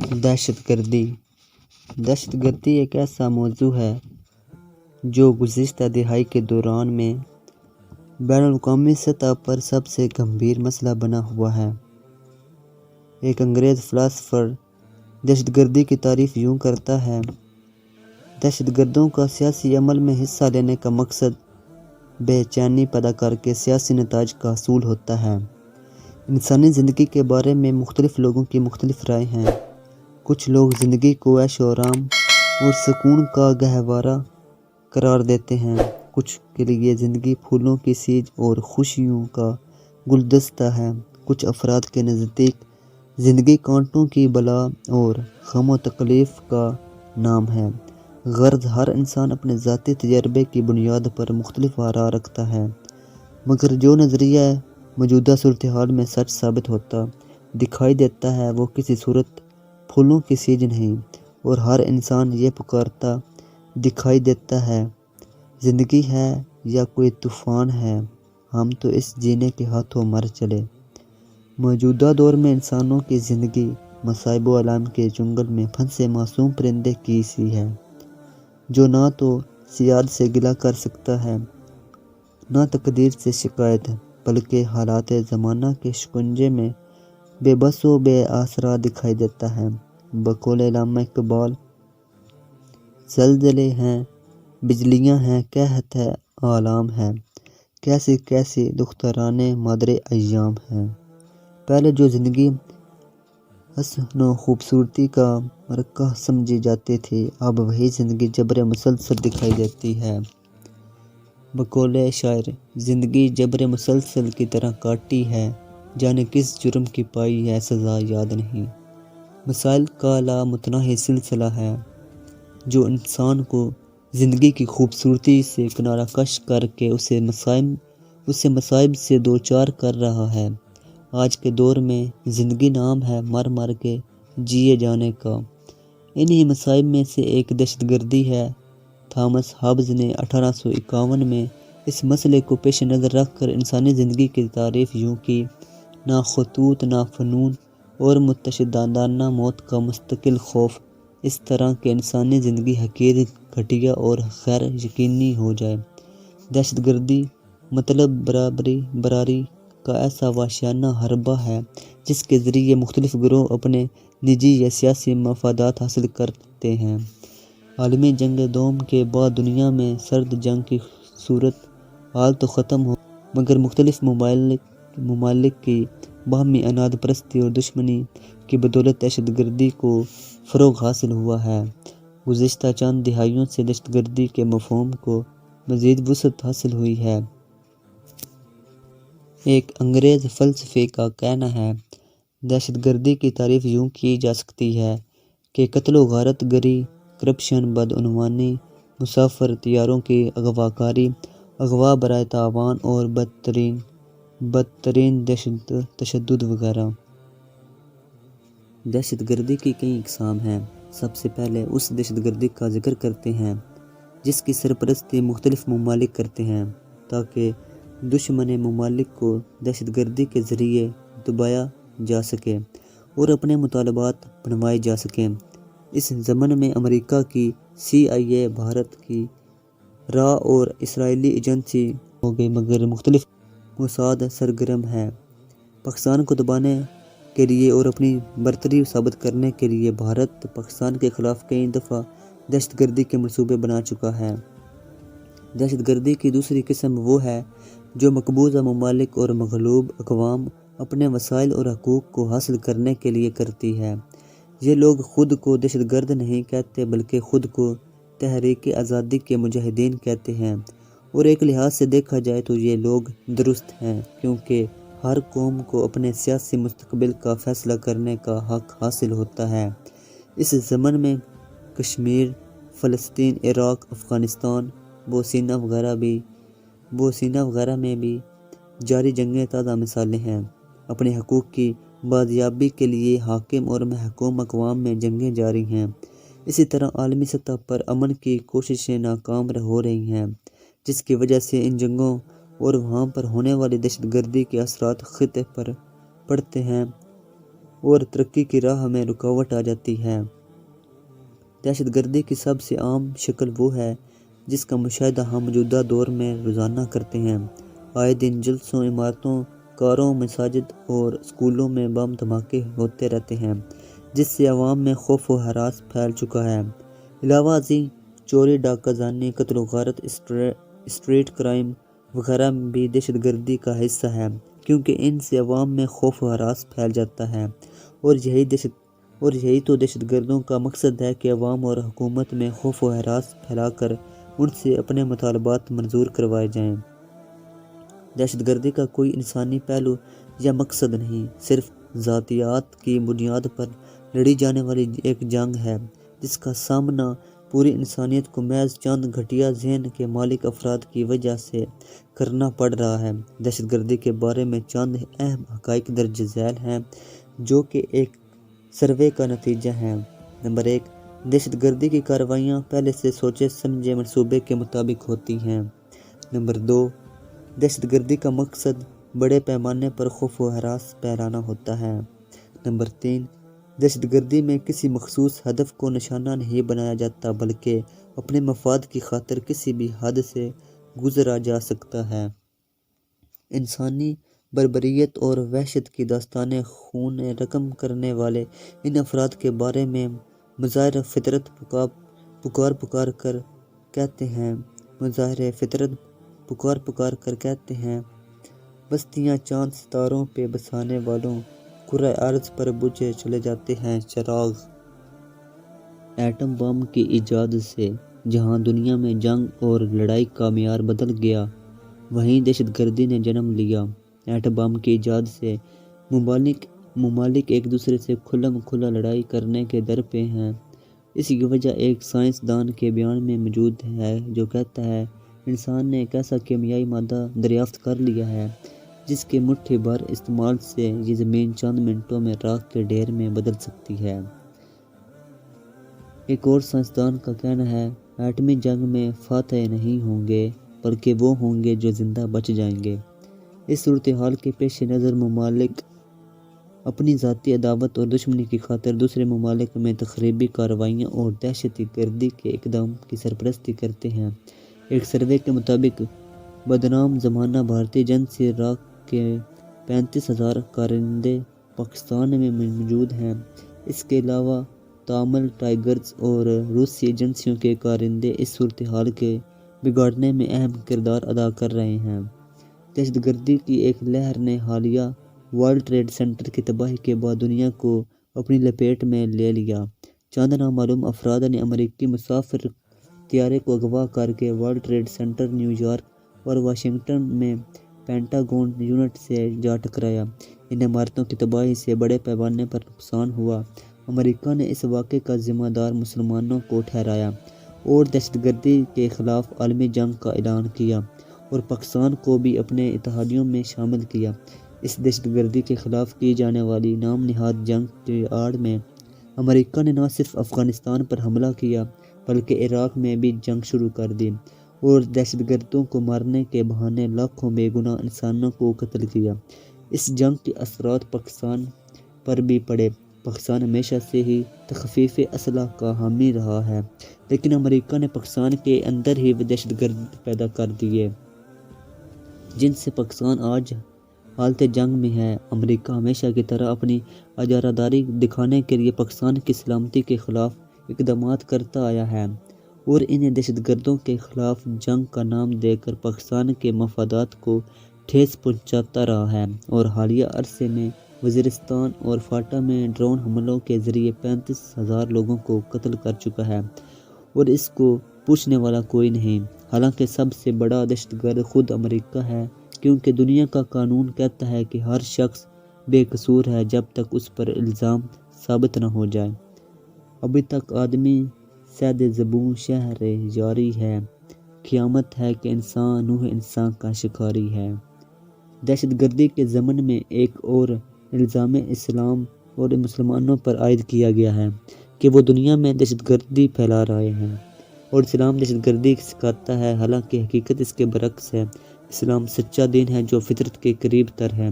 دہشت گردی دہشت گردی ایک ایسا موضوع ہے جو گزشتہ دہائی کے دوران میں بین الاقوامی سطح پر سب سے گمبھیر مسئلہ بنا ہوا ہے۔ ایک انگریز فلاسفر دہشت گردی کی تعریف یوں کرتا ہے: دہشت گردوں کا سیاسی عمل میں حصہ لینے کا مقصد بے چینی پیدا کر کے سیاسی نتائج کا حصول ہوتا ہے۔ انسانی زندگی کے بارے میں مختلف لوگوں کی مختلف رائے ہیں۔ کچھ لوگ زندگی کو عیش و آرام اور سکون کا گہوارہ قرار دیتے ہیں۔ کچھ کے لیے زندگی پھولوں کی سیج اور خوشیوں کا گلدستہ ہے۔ کچھ افراد کے نزدیک زندگی کانٹوں کی بلا اور غم و تکلیف کا نام ہے۔ غرض ہر انسان اپنے ذاتی تجربے کی بنیاد پر مختلف آراء رکھتا ہے، مگر جو نظریہ موجودہ صورتحال میں سچ ثابت ہوتا دکھائی دیتا ہے وہ کسی صورت پھولوں کی سیج نہیں، اور ہر انسان یہ پکارتا دکھائی دیتا ہے: زندگی ہے یا کوئی طوفان ہے، ہم تو اس جینے کے ہاتھوں مر چلے۔ موجودہ دور میں انسانوں کی زندگی مصائب و آلام کے چنگل میں پھنسے معصوم پرندے کی سی ہے، جو نہ تو صیاد سے گلہ کر سکتا ہے، نہ تقدیر سے شکایت، بلکہ حالات زمانہ کے شکنجے میں بے بس و بے آسرا دکھائی دیتا ہے۔ بقول علامہ اقبال: زلزلے ہیں، بجلیاں ہیں، قحط ہے، آلام ہے، کیسی کیسی دخترانِ مادر ایام ہے۔ پہلے جو زندگی حسن و خوبصورتی کا مرقع سمجھی جاتی تھی، اب وہی زندگی جبر مسلسل دکھائی دیتی ہے۔ بقول شاعر: زندگی جبر مسلسل کی طرح کاٹی ہے، جانے کس جرم کی پائی ہے سزا یاد نہیں۔ مسائل کا لامتناہی سلسلہ ہے جو انسان کو زندگی کی خوبصورتی سے کنارہ کش کر کے اسے مصائب سے دوچار کر رہا ہے۔ آج کے دور میں زندگی نام ہے مر مر کے جیے جانے کا۔ انہی مصائب میں سے ایک دہشت گردی ہے۔ تھامس ہابز نے 1851 میں اس مسئلے کو پیش نظر رکھ کر انسانی زندگی کی تعریف یوں کی: نہ خطوط، نہ فنون اور متشددانہ موت کا مستقل خوف، اس طرح کہ انسانی زندگی حقیر، گھٹیا اور غیر یقینی ہو جائے۔ دہشت گردی مطلب براری کا ایسا وحشیانہ حربہ ہے جس کے ذریعے مختلف گروہ اپنے نجی یا سیاسی مفادات حاصل کرتے ہیں۔ عالمی جنگ دوم کے بعد دنیا میں سرد جنگ کی صورت حال تو ختم ہو مگر مختلف ممالک کی باہمی عناد پرستی اور دشمنی کی بدولت دہشت گردی کو فروغ حاصل ہوا ہے۔ گزشتہ چند دہائیوں سے دہشت گردی کے مفہوم کو مزید وسعت حاصل ہوئی ہے۔ ایک انگریز فلسفی کا کہنا ہے: دہشت گردی کی تعریف یوں کی جا سکتی ہے کہ قتل و غارت گری، کرپشن، بدعنوانی، مسافر طیاروں کی اغوا کاری، اغوا برائے تاوان اور بدترین تشدد وغیرہ۔ دہشت گردی کی کئی اقسام ہیں۔ سب سے پہلے اس دہشت گردی کا ذکر کرتے ہیں جس کی سرپرستی مختلف ممالک کرتے ہیں تاکہ دشمن ممالک کو دہشت گردی کے ذریعے دبایا جا سکے اور اپنے مطالبات منوائے جا سکیں۔ اس ضمن میں امریکہ کی CIA، بھارت کی RA اور اسرائیلی ایجنسی ہو گئی، مگر مختلف موساد سرگرم ہیں۔ پاکستان کو دبانے کے لیے اور اپنی برتری ثابت کرنے کے لیے بھارت پاکستان کے خلاف کئی دفعہ دہشت گردی کے منصوبے بنا چکا ہے۔ دہشت گردی کی دوسری قسم وہ ہے جو مقبوضہ ممالک اور مغلوب اقوام اپنے وسائل اور حقوق کو حاصل کرنے کے لیے کرتی ہے۔ یہ لوگ خود کو دہشت گرد نہیں کہتے بلکہ خود کو تحریک آزادی کے مجاہدین کہتے ہیں، اور ایک لحاظ سے دیکھا جائے تو یہ لوگ درست ہیں، کیونکہ ہر قوم کو اپنے سیاسی مستقبل کا فیصلہ کرنے کا حق حاصل ہوتا ہے۔ اس ضمن میں کشمیر، فلسطین، عراق، افغانستان، بوسنیا وغیرہ میں بھی جاری جنگیں تازہ مثالیں ہیں۔ اپنے حقوق کی بازیابی کے لیے حاکم اور محکوم اقوام میں جنگیں جاری ہیں۔ اسی طرح عالمی سطح پر امن کی کوششیں ناکام ہو رہی ہیں، جس کی وجہ سے ان جنگوں اور وہاں پر ہونے والی دہشت گردی کے اثرات خطے پر پڑتے ہیں اور ترقی کی راہ میں رکاوٹ آ جاتی ہے۔ دہشت گردی کی سب سے عام شکل وہ ہے جس کا مشاہدہ ہم موجودہ دور میں روزانہ کرتے ہیں۔ آئے دن جلسوں، عمارتوں، کاروں، مساجد اور اسکولوں میں بم دھماکے ہوتے رہتے ہیں، جس سے عوام میں خوف و ہراس پھیل چکا ہے۔ علاوہ ازیں چوری، ڈاکہ زنی، قتل و غارت، اسٹریٹ کرائم وغیرہ بھی دہشت گردی کا حصہ ہے، کیونکہ ان سے عوام میں خوف و ہراس پھیل جاتا ہے، اور یہی تو دہشت گردوں کا مقصد ہے کہ عوام اور حکومت میں خوف و ہراس پھیلا کر ان سے اپنے مطالبات منظور کروائے جائیں۔ دہشت گردی کا کوئی انسانی پہلو یا مقصد نہیں، صرف ذاتیات کی بنیاد پر لڑی جانے والی ایک جنگ ہے، جس کا سامنا پوری انسانیت کو محض چند گھٹیا ذہن کے مالک افراد کی وجہ سے کرنا پڑ رہا ہے۔ دہشت گردی کے بارے میں چند اہم حقائق درج ذیل ہیں جو کہ ایک سروے کا نتیجہ ہیں۔ نمبر 1، دہشت گردی کی کارروائیاں پہلے سے سوچے سمجھے منصوبے کے مطابق ہوتی ہیں۔ نمبر 2، دہشت گردی کا مقصد بڑے پیمانے پر خوف و ہراس پھیلانا ہوتا ہے۔ نمبر 3، دہشت گردی میں کسی مخصوص ہدف کو نشانہ نہیں بنایا جاتا، بلکہ اپنے مفاد کی خاطر کسی بھی حد سے گزرا جا سکتا ہے۔ انسانی بربریت اور وحشت کی داستانیں خون رقم کرنے والے ان افراد کے بارے میں مظاہر فطرت پکار پکار کر کہتے ہیں، بستیاں چاند ستاروں پہ بسانے والوں، کرۂ ارض پر بجھے چلے جاتے ہیں چراغ۔ ایٹم بم کی ایجاد سے جہاں دنیا میں جنگ اور لڑائی کا معیار بدل گیا، وہیں دہشت گردی نے جنم لیا۔ ایٹم بم کی ایجاد سے ممالک ایک دوسرے سے کھلم کھلا لڑائی کرنے کے در پہ ہیں۔ اس کی وجہ ایک سائنسدان کے بیان میں موجود ہے جو کہتا ہے، انسان نے ایک ایسا کیمیائی مادہ دریافت کر لیا ہے جس کے مٹھی بھر استعمال سے یہ زمین چند منٹوں میں راکھ کے ڈھیر میں بدل سکتی ہے۔ ایک اور سائنسدان کا کہنا ہے، ایٹمی جنگ میں فاتح نہیں ہوں گے، بلکہ وہ ہوں گے جو زندہ بچ جائیں گے۔ اس صورتحال کے پیش نظر ممالک اپنی ذاتی عداوت اور دشمنی کی خاطر دوسرے ممالک میں تخریبی کارروائیاں اور دہشت گردی کے اقدام کی سرپرستی کرتے ہیں۔ ایک سروے کے مطابق بدنام زمانہ بھارتی ایجنسی راک کے 35,000 کارندے پاکستان میں موجود ہیں۔ اس کے علاوہ تامل ٹائیگرز اور روسی ایجنسیوں کے کارندے اس صورتحال کے بگاڑنے میں اہم کردار ادا کر رہے ہیں۔ دہشت گردی کی ایک لہر نے حالیہ ورلڈ ٹریڈ سینٹر کی تباہی کے بعد دنیا کو اپنی لپیٹ میں لے لیا۔ چند نامعلوم افراد نے امریکی مسافر طیارے کو اغوا کر کے World Trade Center, New York اور واشنگٹن میں پینٹاگون یونٹ سے جا ٹکرایا۔ ان عمارتوں کی تباہی سے بڑے پیمانے پر نقصان ہوا۔ امریکہ نے اس واقعے کا ذمہ دار مسلمانوں کو ٹھہرایا اور دہشت گردی کے خلاف عالمی جنگ کا اعلان کیا، اور پاکستان کو بھی اپنے اتحادیوں میں شامل کیا۔ اس دہشت گردی کے خلاف کی جانے والی نام نہاد جنگ کی آڑ میں امریکہ نے نہ صرف افغانستان پر حملہ کیا بلکہ عراق میں بھی جنگ شروع کر دی اور دہشت گردوں کو مارنے کے بہانے لاکھوں بے گناہ انسانوں کو قتل کیا۔ اس جنگ کے اثرات پاکستان پر بھی پڑے۔ پاکستان ہمیشہ سے ہی تخفیف اسلحہ کا حامی رہا ہے، لیکن امریکہ نے پاکستان کے اندر ہی دہشت گرد پیدا کر دیے جن سے پاکستان آج حالت جنگ میں ہے۔ امریکہ ہمیشہ کی طرح اپنی اجارہ داری دکھانے کے لیے پاکستان کی سلامتی کے خلاف اقدامات کرتا آیا ہے اور انہیں دہشت گردوں کے خلاف جنگ کا نام دے کر پاکستان کے مفادات کو ٹھیس پہنچاتا رہا ہے، اور حالیہ عرصے میں وزیرستان اور فاٹا میں ڈرون حملوں کے ذریعے 35,000 لوگوں کو قتل کر چکا ہے، اور اس کو پوچھنے والا کوئی نہیں۔ حالانکہ سب سے بڑا دہشت گرد خود امریکہ ہے، کیونکہ دنیا کا قانون کہتا ہے کہ ہر شخص بے قصور ہے جب تک اس پر الزام ثابت نہ ہو جائے۔ ابھی تک آدمی صید زبوں شہر یاری ہے، قیامت ہے کہ انسان نوح انسان کا شکاری ہے۔ دہشت گردی کے ضمن میں ایک اور الزام اسلام اور مسلمانوں پر عائد کیا گیا ہے کہ وہ دنیا میں دہشت گردی پھیلا رہے ہیں، اور اسلام دہشت گردی سکھاتا ہے، حالانکہ حقیقت اس کے برعکس ہے۔ اسلام سچا دین ہے جو فطرت کے قریب تر ہے۔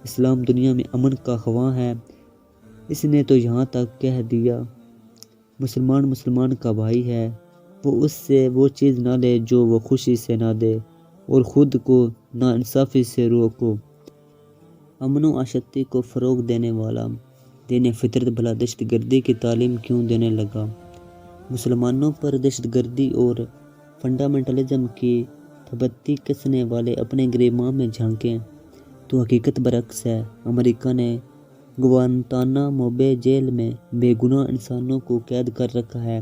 اسلام دنیا میں امن کا خواہاں ہے، اس نے تو یہاں تک کہہ دیا مسلمان کا بھائی ہے، وہ اس سے وہ چیز نہ لے جو وہ خوشی سے نہ دے، اور خود کو ناانصافی سے روکو۔ امن و آشتی کو فروغ دینے والا دین فطرت بھلا دہشت گردی کی تعلیم کیوں دینے لگا؟ مسلمانوں پر دہشت گردی اور فنڈامنٹلزم کی تھپتی کسنے والے اپنے گریباں میں جھانکیں تو حقیقت برعکس ہے۔ امریکہ نے گوانتانامو بے جیل میں بے گناہ انسانوں کو قید کر رکھا ہے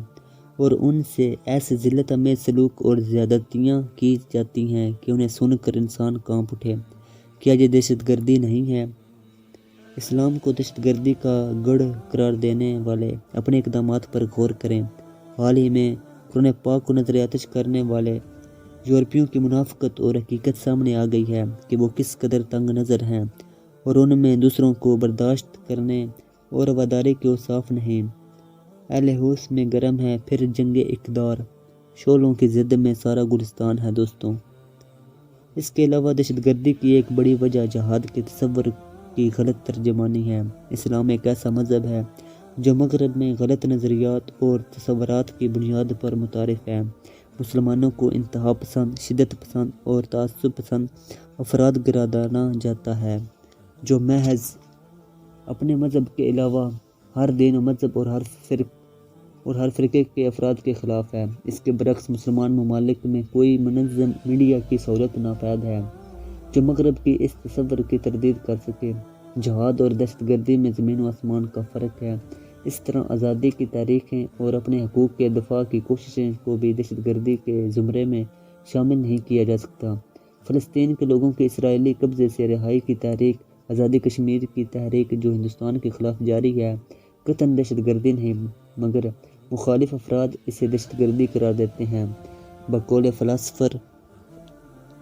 اور ان سے ایسے ذلت آمیز سلوک اور زیادتیاں کی جاتی ہیں کہ انہیں سن کر انسان کانپ اٹھے۔ کیا یہ دہشت گردی نہیں ہے؟ اسلام کو دہشت گردی کا گڑھ قرار دینے والے اپنے اقدامات پر غور کریں۔ حال ہی میں قرآن پاک کو نظر آتش کرنے والے یورپیوں کی منافقت اور حقیقت سامنے آ گئی ہے کہ وہ کس قدر تنگ نظر ہیں اور ان میں دوسروں کو برداشت کرنے اور رواداری کے اوصاف نہیں۔ اہل ہوش میں گرم ہے پھر جنگ اقتدار، شعلوں کی زد میں سارا گلستان ہے دوستوں۔ اس کے علاوہ دہشت گردی کی ایک بڑی وجہ جہاد کے تصور کی غلط ترجمانی ہے۔ اسلام ایک ایسا مذہب ہے جو مغرب میں غلط نظریات اور تصورات کی بنیاد پر متعارف ہے۔ مسلمانوں کو انتہا پسند، شدت پسند اور تعصب پسند افراد گردانا جاتا ہے جو محض اپنے مذہب کے علاوہ ہر دین و مذہب اور ہر فرقے کے افراد کے خلاف ہے۔ اس کے برعکس مسلمان ممالک میں کوئی منظم میڈیا کی سہولت ناپید ہے جو مغرب کی اس تصور کی تردید کر سکے۔ جہاد اور دہشت گردی میں زمین و آسمان کا فرق ہے۔ اس طرح آزادی کی تاریخیں اور اپنے حقوق کے دفاع کی کوششیں کو بھی دہشت گردی کے زمرے میں شامل نہیں کیا جا سکتا۔ فلسطین کے لوگوں کی اسرائیلی قبضے سے رہائی کی تحریک، آزادی کشمیر کی تحریک جو ہندوستان کے خلاف جاری ہے، قطعاً دہشت گردی نہیں، مگر مخالف افراد اسے دہشت گردی قرار دیتے ہیں۔ بقول فلاسفر،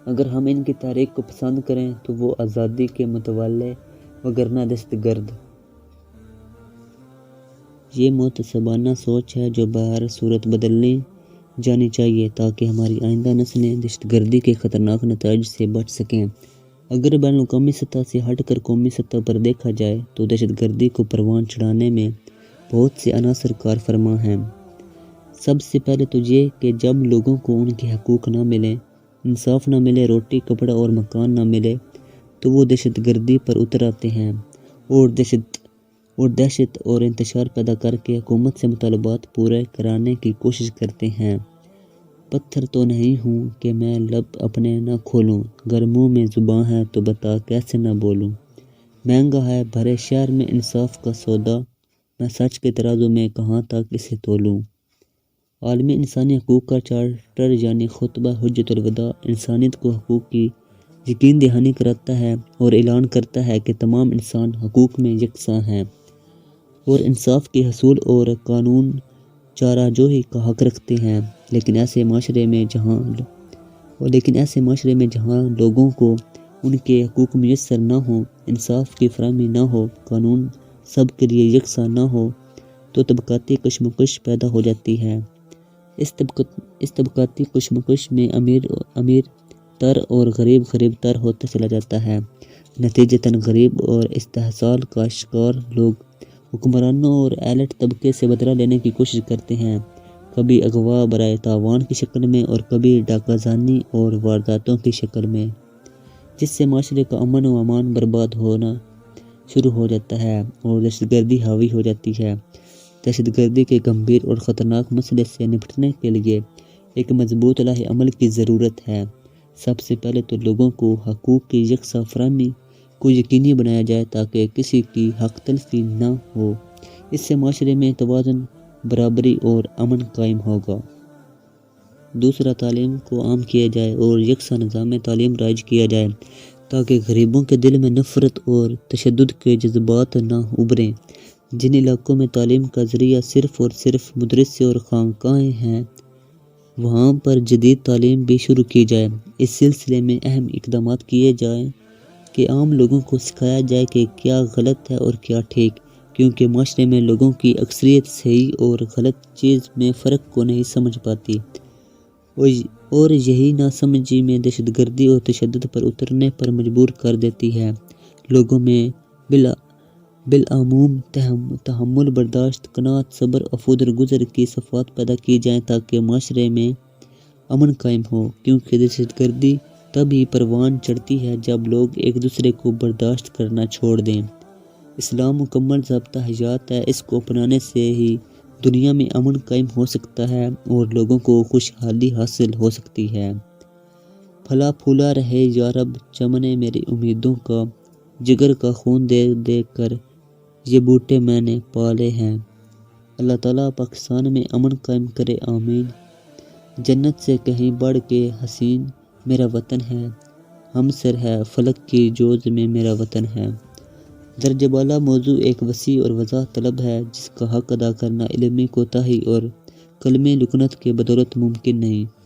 اگر ہم ان کی تحریک کو پسند کریں تو وہ آزادی کے متوالے وگرنہ دہشت گرد۔ یہ محتسبانہ سوچ ہے جو بہر صورت بدلنی جانی چاہیے تاکہ ہماری آئندہ نسلیں دہشت گردی کے خطرناک نتائج سے بچ سکیں۔ اگر بین الاقوامی سطح سے ہٹ کر قومی سطح پر دیکھا جائے تو دہشت گردی کو پروان چڑھانے میں بہت سے عناصر کار فرما ہیں۔ سب سے پہلے تو یہ کہ جب لوگوں کو ان کے حقوق نہ ملیں، انصاف نہ ملے، روٹی کپڑا اور مکان نہ ملے تو وہ دہشت گردی پر اتر آتے ہیں اور دہشت اور انتشار پیدا کر کے حکومت سے مطالبات پورے کرانے کی کوشش کرتے ہیں۔ پتھر تو نہیں ہوں کہ میں لب اپنے نہ کھولوں، گر منہ میں زباں ہے تو بتا کیسے نہ بولوں۔ مہنگا ہے بھرے شہر میں انصاف کا سودا، میں سچ کے ترازو میں کہاں تک اسے تولوں۔ عالمی انسانی حقوق کا چارٹر یعنی خطبہ حجت الوداع انسانیت کو حقوق کی یقین دہانی کراتا ہے اور اعلان کرتا ہے کہ تمام انسان حقوق میں یکساں ہیں اور انصاف کے حصول اور قانون چارہ جوئی کا حق رکھتے ہیں۔ لیکن ایسے معاشرے میں جہاں لوگوں کو ان کے حقوق میسر نہ ہوں، انصاف کی فراہمی نہ ہو، قانون سب کے لیے یکساں نہ ہو تو طبقاتی کشمکش پیدا ہو جاتی ہے۔ اس طبقاتی کشمکش میں امیر تر اور غریب تر ہوتا چلا جاتا ہے۔ نتیجتاً غریب اور استحصال کا شکار لوگ حکمرانوں اور ایلٹ طبقے سے بدلہ لینے کی کوشش کرتے ہیں، کبھی اغوا برائے تاوان کی شکل میں اور کبھی ڈاکہ زنی اور وارداتوں کی شکل میں، جس سے معاشرے کا امن و امان برباد ہونا شروع ہو جاتا ہے اور دہشت گردی حاوی ہو جاتی ہے۔ دہشت گردی کے گمبھیر اور خطرناک مسئلے سے نپٹنے کے لیے ایک مضبوط لاہ عمل کی ضرورت ہے۔ سب سے پہلے تو لوگوں کو حقوق کی یکساں فراہمی کو یقینی بنایا جائے تاکہ کسی کی حق تلفی نہ ہو۔ اس سے معاشرے میں توازن، برابری اور امن قائم ہوگا۔ دوسرا، تعلیم کو عام کیا جائے اور یکساں نظام تعلیم رائج کیا جائے تاکہ غریبوں کے دل میں نفرت اور تشدد کے جذبات نہ ابھریں۔ جن علاقوں میں تعلیم کا ذریعہ صرف اور صرف مدرسے اور خانقاہیں ہیں، وہاں پر جدید تعلیم بھی شروع کی جائے۔ اس سلسلے میں اہم اقدامات کیے جائیں کہ عام لوگوں کو سکھایا جائے کہ کیا غلط ہے اور کیا ٹھیک، کیونکہ معاشرے میں لوگوں کی اکثریت صحیح اور غلط چیز میں فرق کو نہیں سمجھ پاتی اور یہی ناسمجھی میں دہشت گردی اور تشدد پر اترنے پر مجبور کر دیتی ہے۔ لوگوں میں بالعموم تحمل، برداشت، قناعت، صبر، عفو درگزر کی صفات پیدا کی جائیں تاکہ معاشرے میں امن قائم ہو، کیونکہ دہشت گردی تب ہی پروان چڑھتی ہے جب لوگ ایک دوسرے کو برداشت کرنا چھوڑ دیں۔ اسلام مکمل ضابطہ حیات ہے، اس کو اپنانے سے ہی دنیا میں امن قائم ہو سکتا ہے اور لوگوں کو خوشحالی حاصل ہو سکتی ہے۔ پھلا پھولا رہے یا رب چمنِ میری امیدوں کا، جگر کا خون دے دے کر یہ بوٹے میں نے پالے ہیں۔ اللہ تعالیٰ پاکستان میں امن قائم کرے، آمین۔ جنت سے کہیں بڑھ کے حسین میرا وطن ہے، ہم سر ہے فلک کی جوز میں میرا وطن ہے۔ درجہ بالا موضوع ایک وسیع اور وضاح طلب ہے جس کا حق ادا کرنا علمی کوتاہی اور قلمی لکنت کے بدولت ممکن نہیں۔